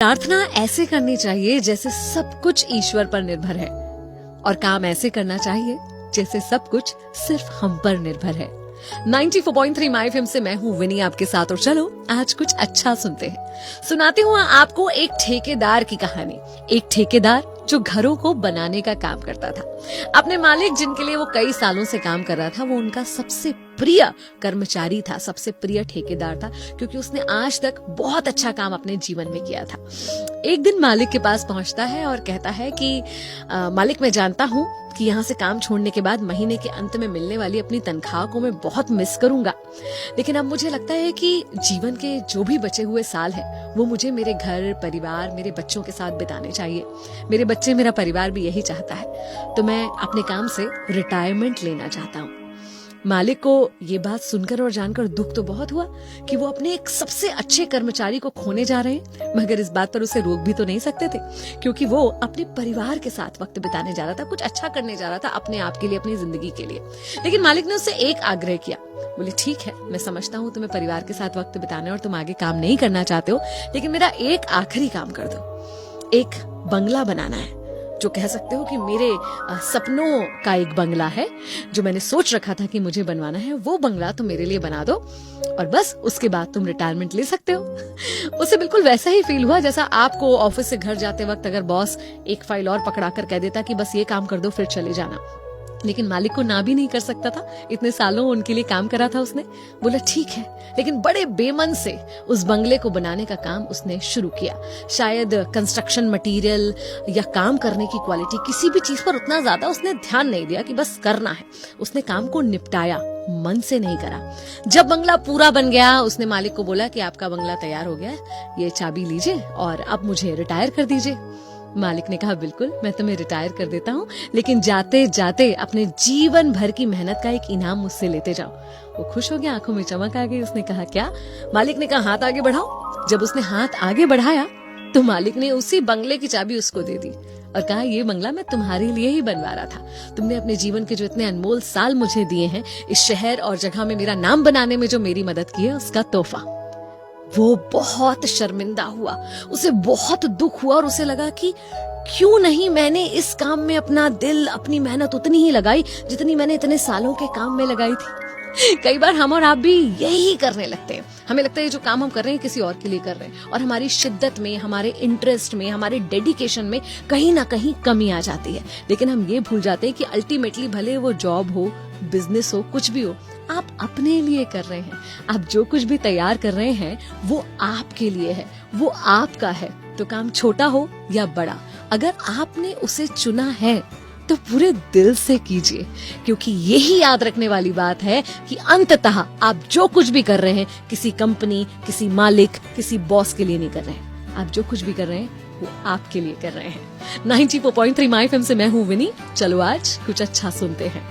प्रार्थना ऐसे करनी चाहिए जैसे सब कुछ ईश्वर पर निर्भर है, और काम ऐसे करना चाहिए जैसे सब कुछ सिर्फ हम पर निर्भर है। 94.3 माय एफएम से मैं हूँ विनी आपके साथ, और चलो आज कुछ अच्छा सुनते हैं। सुनाती हूँ आपको एक ठेकेदार की कहानी। एक ठेकेदार जो घरों को बनाने का काम करता था। अपने मालिक जिनके लिए वो कई सालों से काम कर रहा था, वो उनका सबसे प्रिय कर्मचारी था, सबसे प्रिय ठेकेदार था, क्योंकि उसने आज तक बहुत अच्छा काम अपने जीवन में किया था। एक दिन मालिक के पास पहुंचता है और कहता है कि मालिक, मैं जानता हूँ कि यहाँ से काम छोड़ने के बाद महीने के अंत में मिलने वाली अपनी तनख्वाह को मैं बहुत मिस करूंगा, लेकिन अब मुझे लगता है कि जीवन के जो भी बचे हुए साल है वो मुझे मेरे घर परिवार, मेरे बच्चों के साथ बिताने चाहिए। मेरे बच्चे, मेरा परिवार भी यही चाहता है, तो मैं अपने काम से रिटायरमेंट लेना चाहता हूँ। मालिक को ये बात सुनकर और जानकर दुख तो बहुत हुआ कि वो अपने एक सबसे अच्छे कर्मचारी को खोने जा रहे हैं, मगर इस बात पर उसे रोक भी तो नहीं सकते थे, क्योंकि वो अपने परिवार के साथ वक्त बिताने जा रहा था, कुछ अच्छा करने जा रहा था अपने आप के लिए, अपनी जिंदगी के लिए। लेकिन मालिक ने उससे एक आग्रह किया। बोले, ठीक है, मैं समझता हूँ तुम्हें परिवार के साथ वक्त बिताना है और तुम आगे काम नहीं करना चाहते हो, लेकिन मेरा एक आखिरी काम कर दो। एक बंगला बनाना है, जो कह सकते हो कि मेरे सपनों का एक बंगला है, जो मैंने सोच रखा था कि मुझे बनवाना है, वो बंगला तुम मेरे लिए बना दो और बस उसके बाद तुम रिटायरमेंट ले सकते हो। उसे बिल्कुल वैसा ही फील हुआ जैसा आपको ऑफिस से घर जाते वक्त अगर बॉस एक फाइल और पकड़ा कर कह देता कि बस ये काम कर दो फिर चले जाना। लेकिन मालिक को ना भी नहीं कर सकता था, इतने सालों उनके लिए काम करा था उसने। बोला ठीक है, लेकिन बड़े बेमन से उस बंगले को बनाने का काम उसने शुरू किया। शायद कंस्ट्रक्शन मटेरियल या काम करने की क्वालिटी, किसी भी चीज पर उतना ज्यादा उसने ध्यान नहीं दिया कि बस करना है। उसने काम को निपटाया, मन से नहीं करा। जब बंगला पूरा बन गया, उसने मालिक को बोला कि आपका बंगला तैयार हो गया है, ये चाबी लीजिए और अब मुझे रिटायर कर दीजिए। मालिक ने कहा, बिल्कुल, मैं तुम्हें रिटायर कर देता हूँ, लेकिन जाते जाते अपने जीवन भर की मेहनत का एक इनाम मुझसे लेते जाओ। वो खुश हो गया, आंखों में चमक आ गई। उसने कहा, क्या? मालिक ने कहा, हाथ आगे बढ़ाओ। जब उसने हाथ आगे बढ़ाया तो मालिक ने उसी बंगले की चाबी उसको दे दी और कहा, ये बंगला मैं तुम्हारे लिए ही बनवा रहा था। तुमने अपने जीवन के जो इतने अनमोल साल मुझे दिए हैं, इस शहर और जगह में मेरा नाम बनाने में जो मेरी मदद की है, उसका तोहफा। वो बहुत शर्मिंदा हुआ, उसे बहुत दुख हुआ और उसे लगा कि क्यों नहीं मैंने इस काम में अपना दिल, अपनी मेहनत उतनी ही लगाई जितनी मैंने इतने सालों के काम में लगाई थी। कई बार हम और आप भी यही करने लगते हैं। हमें लगता है जो काम हम कर रहे हैं किसी और के लिए कर रहे हैं, और हमारी शिद्दत में, हमारे इंटरेस्ट में, हमारे डेडिकेशन में कहीं ना कहीं कमी आ जाती है। लेकिन हम ये भूल जाते हैं कि अल्टीमेटली भले वो जॉब हो, बिजनेस हो, कुछ भी हो, आप अपने लिए कर रहे हैं। आप जो कुछ भी तैयार कर रहे हैं वो आपके लिए है, वो आपका है। तो काम छोटा हो या बड़ा, अगर आपने उसे चुना है तो पूरे दिल से कीजिए, क्योंकि यही याद रखने वाली बात है कि अंततः आप जो कुछ भी कर रहे हैं किसी कंपनी, किसी मालिक, किसी बॉस के लिए नहीं कर रहे हैं। आप जो कुछ भी कर रहे हैं वो आपके लिए कर रहे हैं। 94.3 माय एफएम से मैं हूँ विनी। चलो आज कुछ अच्छा सुनते हैं।